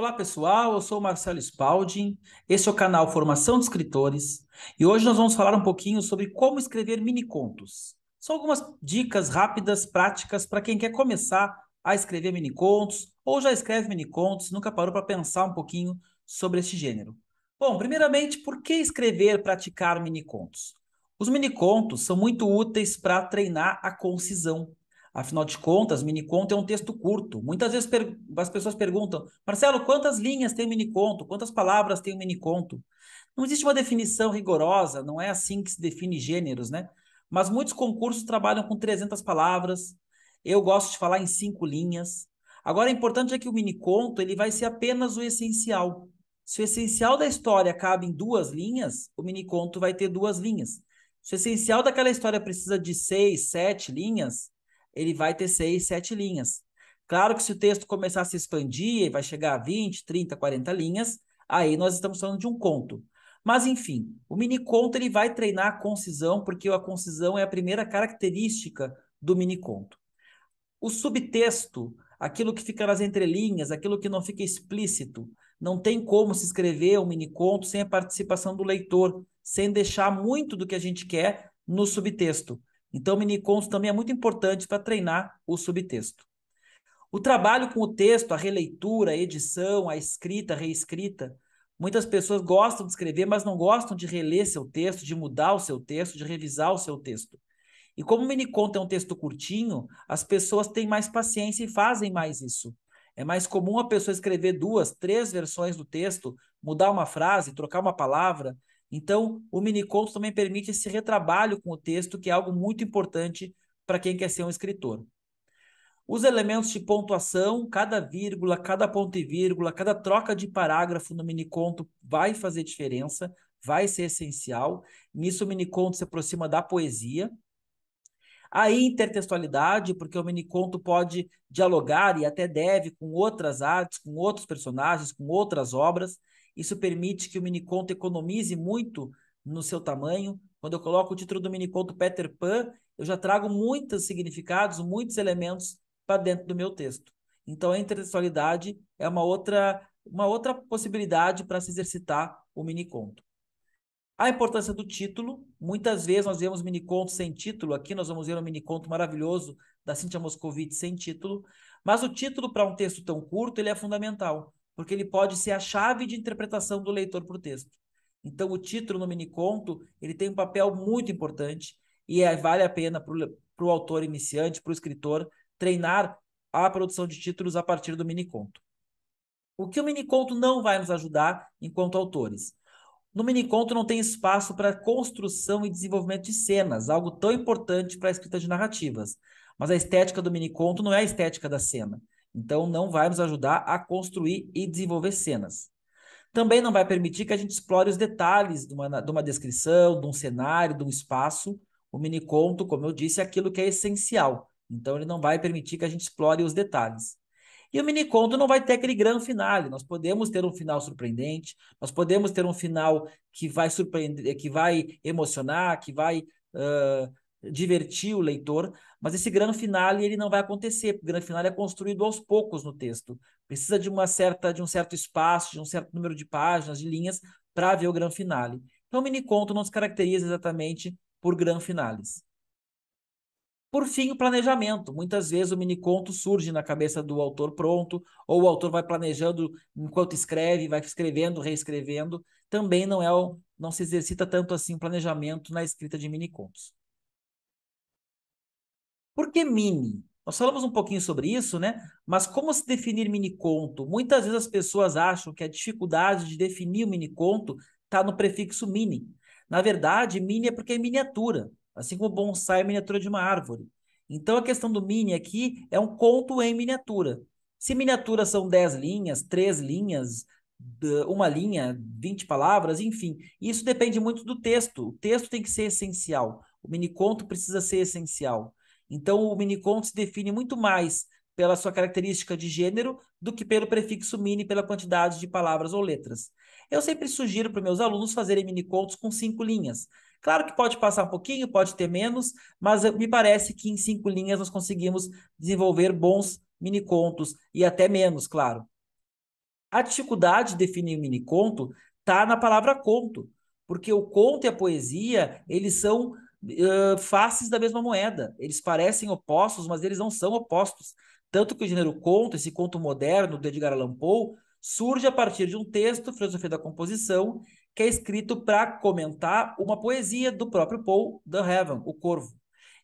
Olá pessoal, eu sou o Marcelo Spalding, esse é o canal Formação de Escritores e hoje nós vamos falar um pouquinho sobre como escrever mini contos. São algumas dicas rápidas, práticas para quem quer começar a escrever mini contos ou já escreve mini contos e nunca parou para pensar um pouquinho sobre este gênero. Bom, primeiramente, por que escrever, praticar mini contos? Os mini contos são muito úteis para treinar a concisão. Afinal de contas, mini-conto é um texto curto. Muitas vezes as pessoas perguntam, Marcelo, quantas linhas tem um mini-conto? Quantas palavras tem um mini-conto? Não existe uma definição rigorosa, não é assim que se define gêneros, né? Mas muitos concursos trabalham com 300 palavras. Eu gosto de falar em 5 linhas. Agora, o importante é que o mini-conto ele vai ser apenas o essencial. Se o essencial da história cabe em 2 linhas, o mini-conto vai ter 2 linhas. Se o essencial daquela história precisa de 6, 7 linhas, ele vai ter 6, 7 linhas. Claro que se o texto começar a se expandir e vai chegar a 20, 30, 40 linhas, aí nós estamos falando de um conto. Mas, enfim, o mini conto ele vai treinar a concisão, porque a concisão é a primeira característica do mini conto. O subtexto, aquilo que fica nas entrelinhas, aquilo que não fica explícito, não tem como se escrever um mini conto sem a participação do leitor, sem deixar muito do que a gente quer no subtexto. Então, o mini conto também é muito importante para treinar o subtexto. O trabalho com o texto, a releitura, a edição, a escrita, a reescrita. Muitas pessoas gostam de escrever, mas não gostam de reler seu texto, de mudar o seu texto, de revisar o seu texto. E como o miniconto é um texto curtinho, as pessoas têm mais paciência e fazem mais isso. É mais comum a pessoa escrever 2, 3 versões do texto, mudar uma frase, trocar uma palavra. Então, o miniconto também permite esse retrabalho com o texto, que é algo muito importante para quem quer ser um escritor. Os elementos de pontuação, cada vírgula, cada ponto e vírgula, cada troca de parágrafo no miniconto vai fazer diferença, vai ser essencial. Nisso o miniconto se aproxima da poesia. A intertextualidade, porque o miniconto pode dialogar e até deve com outras artes, com outros personagens, com outras obras. Isso permite que o miniconto economize muito no seu tamanho. Quando eu coloco o título do miniconto Peter Pan, eu já trago muitos significados, muitos elementos para dentro do meu texto. Então, a intertextualidade é uma outra possibilidade para se exercitar o miniconto. A importância do título, muitas vezes nós vemos minicontos sem título, aqui nós vamos ver um miniconto maravilhoso da Cíntia Moscovitch sem título, mas o título para um texto tão curto ele é fundamental, porque ele pode ser a chave de interpretação do leitor para o texto. Então o título no miniconto ele tem um papel muito importante e vale a pena para o autor iniciante, para o escritor, treinar a produção de títulos a partir do miniconto. O que o miniconto não vai nos ajudar enquanto autores? No miniconto não tem espaço para construção e desenvolvimento de cenas, algo tão importante para a escrita de narrativas. Mas a estética do miniconto não é a estética da cena. Então não vai nos ajudar a construir e desenvolver cenas. Também não vai permitir que a gente explore os detalhes de uma descrição, de um cenário, de um espaço. O miniconto, como eu disse, é aquilo que é essencial. Então ele não vai permitir que a gente explore os detalhes. E o miniconto não vai ter aquele grande finale. Nós podemos ter um final surpreendente, nós podemos ter um final que vai surpreender, que vai emocionar, que vai divertir o leitor, mas esse grande finale ele não vai acontecer, porque o grande finale é construído aos poucos no texto. Precisa de um certo espaço, de um certo número de páginas, de linhas, para ver o grande finale. Então, o miniconto não se caracteriza exatamente por grande finales. Por fim, o planejamento. Muitas vezes o miniconto surge na cabeça do autor pronto, ou o autor vai planejando enquanto escreve, vai escrevendo, reescrevendo. Também não se exercita tanto assim o planejamento na escrita de minicontos. Por que mini? Nós falamos um pouquinho sobre isso, né? Mas como se definir miniconto? Muitas vezes as pessoas acham que a dificuldade de definir o miniconto está no prefixo mini. Na verdade, mini é porque é miniatura, assim como bonsai é miniatura de uma árvore. Então a questão do mini aqui é um conto em miniatura. Se miniatura são 10 linhas, 3 linhas, uma linha, 20 palavras, enfim, isso depende muito do texto. O texto tem que ser essencial. O miniconto precisa ser essencial. Então, o miniconto se define muito mais pela sua característica de gênero do que pelo prefixo mini, pela quantidade de palavras ou letras. Eu sempre sugiro para os meus alunos fazerem minicontos com 5 linhas. Claro que pode passar um pouquinho, pode ter menos, mas me parece que em 5 linhas nós conseguimos desenvolver bons minicontos e até menos, claro. A dificuldade de definir o miniconto está na palavra conto, porque o conto e a poesia, eles são faces da mesma moeda. Eles parecem opostos, mas eles não são opostos. Tanto que o gênero conto, esse conto moderno do Edgar Allan Poe, surge a partir de um texto, Filosofia da Composição, que é escrito para comentar uma poesia do próprio Poe, The Raven, O Corvo.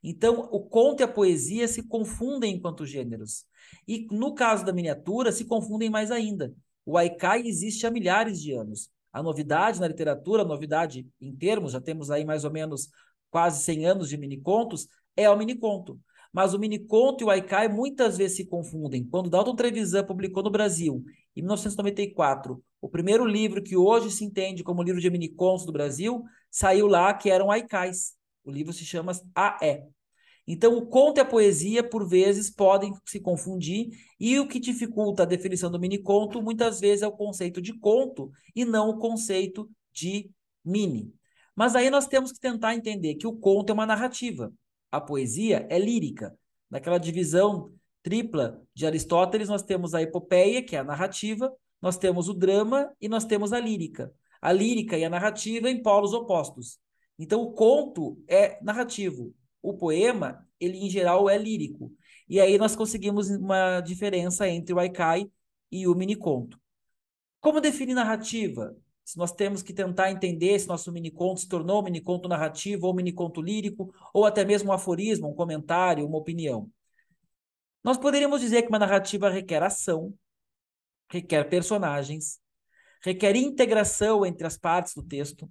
Então, o conto e a poesia se confundem enquanto gêneros. E no caso da miniatura, se confundem mais ainda. O haikai existe há milhares de anos. A novidade na literatura, a novidade em termos, já temos aí mais ou menos quase 100 anos de minicontos, é o miniconto. Mas o miniconto e o haikai muitas vezes se confundem. Quando Dalton Trevisan publicou no Brasil, em 1994, o primeiro livro que hoje se entende como livro de minicontos do Brasil, saiu lá que eram haikais. O livro se chama AE. Então, o conto e a poesia, por vezes, podem se confundir, e o que dificulta a definição do miniconto, muitas vezes, é o conceito de conto e não o conceito de mini. Mas aí nós temos que tentar entender que o conto é uma narrativa, a poesia é lírica. Naquela divisão tripla de Aristóteles, nós temos a epopeia, que é a narrativa, nós temos o drama e nós temos a lírica. A lírica e a narrativa em polos opostos. Então, o conto é narrativo, o poema, ele em geral é lírico. E aí nós conseguimos uma diferença entre o haikai e o miniconto. Como definir narrativa? Se nós temos que tentar entender se nosso miniconto se tornou um miniconto narrativo ou um miniconto lírico, ou até mesmo um aforismo, um comentário, uma opinião. Nós poderíamos dizer que uma narrativa requer ação, requer personagens, requer integração entre as partes do texto,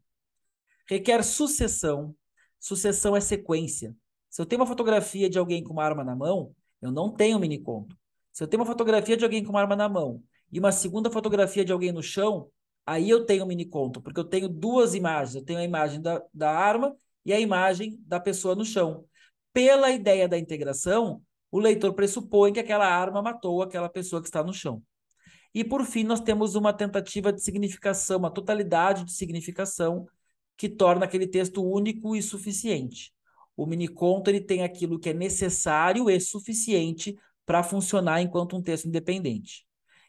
requer sucessão. Sucessão é sequência. Se eu tenho uma fotografia de alguém com uma arma na mão, eu não tenho miniconto. Se eu tenho uma fotografia de alguém com uma arma na mão e uma segunda fotografia de alguém no chão, aí eu tenho miniconto, porque eu tenho duas imagens. Eu tenho a imagem da arma e a imagem da pessoa no chão. Pela ideia da integração, o leitor pressupõe que aquela arma matou aquela pessoa que está no chão. E, por fim, nós temos uma tentativa de significação, uma totalidade de significação que torna aquele texto único e suficiente. O miniconto ele tem aquilo que é necessário e suficiente para funcionar enquanto um texto independente.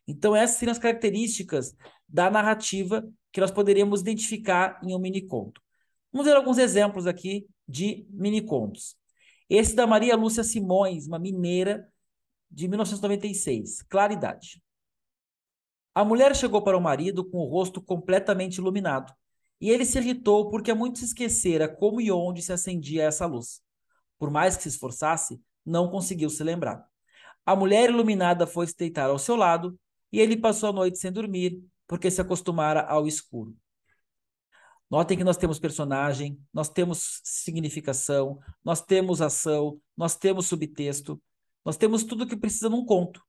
Então, essas seriam as características da narrativa que nós poderíamos identificar em um miniconto. Vamos ver alguns exemplos aqui de minicontos. Esse da Maria Lúcia Simões, uma mineira de 1996, Claridade. A mulher chegou para o marido com o rosto completamente iluminado, e ele se irritou porque muito se esquecera como e onde se acendia essa luz. Por mais que se esforçasse, não conseguiu se lembrar. A mulher iluminada foi se deitar ao seu lado, e ele passou a noite sem dormir, porque se acostumara ao escuro. Notem que nós temos personagem, nós temos significação, nós temos ação, nós temos subtexto, nós temos tudo que precisa num conto.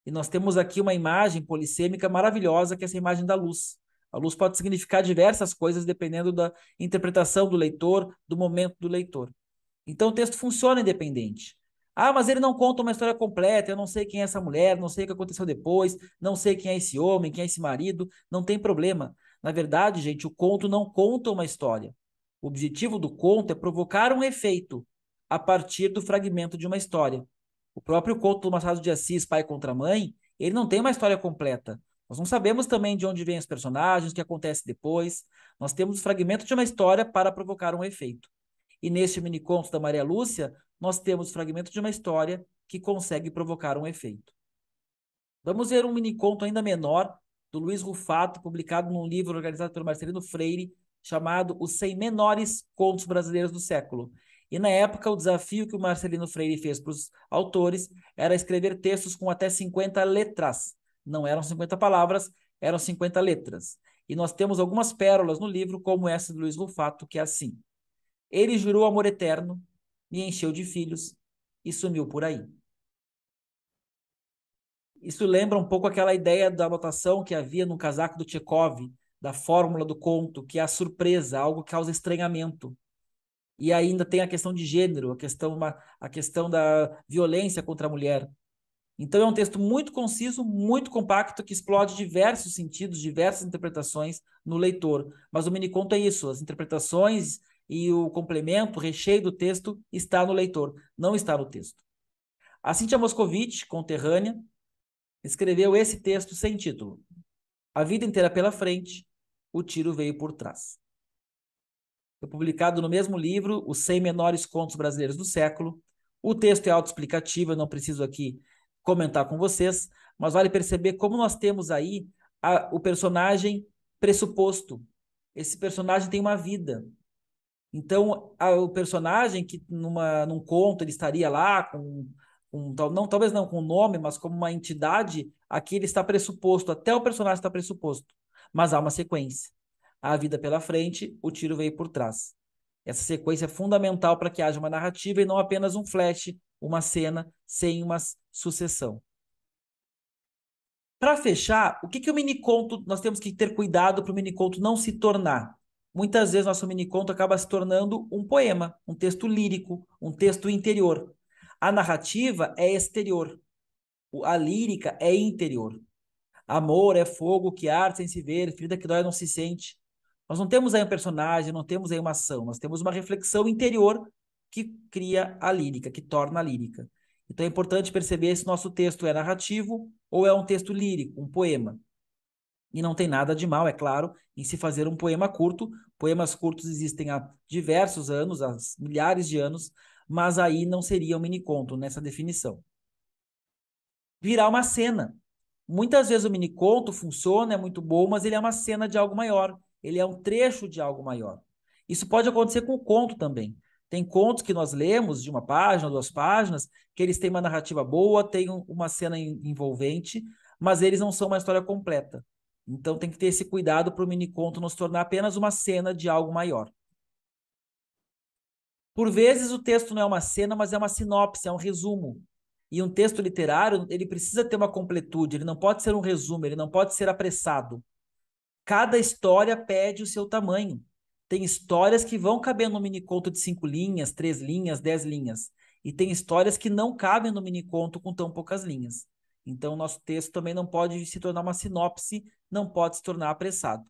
E nós temos aqui uma imagem polissêmica maravilhosa, que é essa imagem da luz. A luz pode significar diversas coisas dependendo da interpretação do leitor, do momento do leitor. Então o texto funciona independente. Ah, mas ele não conta uma história completa, eu não sei quem é essa mulher, não sei o que aconteceu depois, não sei quem é esse homem, quem é esse marido, não tem problema. Na verdade, gente, o conto não conta uma história. O objetivo do conto é provocar um efeito a partir do fragmento de uma história. O próprio conto do Machado de Assis, Pai contra Mãe, ele não tem uma história completa. Nós não sabemos também de onde vêm os personagens, o que acontece depois. Nós temos o fragmento de uma história para provocar um efeito. E neste miniconto da Maria Lúcia, nós temos o fragmento de uma história que consegue provocar um efeito. Vamos ver um miniconto ainda menor, do Luiz Rufato, publicado num livro organizado pelo Marcelino Freire, chamado Os 100 Menores Contos Brasileiros do Século. E na época, o desafio que o Marcelino Freire fez para os autores era escrever textos com até 50 letras. Não eram 50 palavras, eram 50 letras. E nós temos algumas pérolas no livro, como essa do Luiz Rufato, que é assim: ele jurou amor eterno, me encheu de filhos e sumiu por aí. Isso lembra um pouco aquela ideia da anotação que havia no casaco do Tchekov, da fórmula do conto, que é a surpresa, algo que causa estranhamento. E ainda tem a questão de gênero, a questão da violência contra a mulher. Então é um texto muito conciso, muito compacto, que explode diversos sentidos, diversas interpretações no leitor. Mas o miniconto é isso, as interpretações e o complemento, o recheio do texto está no leitor, não está no texto. A Cíntia Moscovitch, conterrânea, escreveu esse texto sem título. A vida inteira pela frente, o tiro veio por trás. Foi publicado no mesmo livro, Os 100 Menores Contos Brasileiros do Século. O texto é autoexplicativo, eu não preciso aqui comentar com vocês, mas vale perceber como nós temos aí o personagem pressuposto. Esse personagem tem uma vida. Então, o personagem que num conto ele estaria lá não, talvez não com nome, mas como uma entidade, aqui ele está pressuposto, até o personagem está pressuposto. Mas há uma sequência. A vida pela frente, o tiro veio por trás. Essa sequência é fundamental para que haja uma narrativa e não apenas um flash, uma cena sem uma sucessão. Para fechar, o que o miniconto, nós temos que ter cuidado para o miniconto não se tornar? Muitas vezes nosso miniconto acaba se tornando um poema, um texto lírico, um texto interior. A narrativa é exterior, a lírica é interior. Amor é fogo que arde sem se ver, ferida que dói não se sente. Nós não temos aí um personagem, não temos aí uma ação, nós temos uma reflexão interior que cria a lírica, que torna a lírica. Então é importante perceber se nosso texto é narrativo ou é um texto lírico, um poema. E não tem nada de mal, é claro, em se fazer um poema curto. Poemas curtos existem há diversos anos, há milhares de anos, mas aí não seria um miniconto nessa definição. Virar uma cena. Muitas vezes o miniconto funciona, é muito bom, mas ele é uma cena de algo maior. Ele é um trecho de algo maior. Isso pode acontecer com o conto também. Tem contos que nós lemos de uma página, 2 páginas, que eles têm uma narrativa boa, têm uma cena envolvente, mas eles não são uma história completa. Então tem que ter esse cuidado para o miniconto não se tornar apenas uma cena de algo maior. Por vezes o texto não é uma cena, mas é uma sinopse, é um resumo. E um texto literário, ele precisa ter uma completude, ele não pode ser um resumo, ele não pode ser apressado. Cada história pede o seu tamanho. Tem histórias que vão caber no miniconto de 5 linhas, 3 linhas, 10 linhas. E tem histórias que não cabem no miniconto com tão poucas linhas. Então, nosso texto também não pode se tornar uma sinopse, não pode se tornar apressado.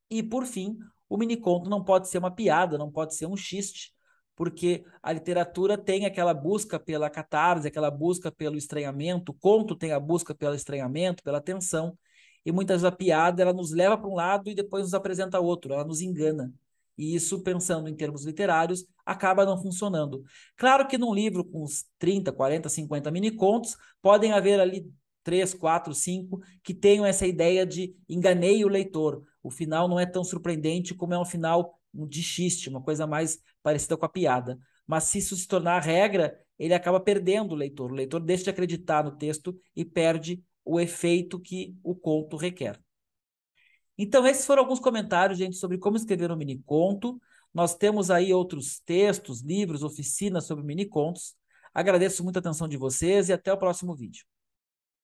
E, por fim, o miniconto não pode ser uma piada, não pode ser um xiste, porque a literatura tem aquela busca pela catarse, aquela busca pelo estranhamento, o conto tem a busca pelo estranhamento, pela tensão, e muitas vezes a piada ela nos leva para um lado e depois nos apresenta outro, ela nos engana. E isso, pensando em termos literários, acaba não funcionando. Claro que num livro com uns 30, 40, 50 minicontos, podem haver ali 3, 4, 5 que tenham essa ideia de enganei o leitor. O final não é tão surpreendente como é um final de xiste, uma coisa mais parecida com a piada. Mas se isso se tornar a regra, ele acaba perdendo o leitor. O leitor deixa de acreditar no texto e perde o efeito que o conto requer. Então, esses foram alguns comentários, gente, sobre como escrever um miniconto. Nós temos aí outros textos, livros, oficinas sobre minicontos. Agradeço muito a atenção de vocês e até o próximo vídeo.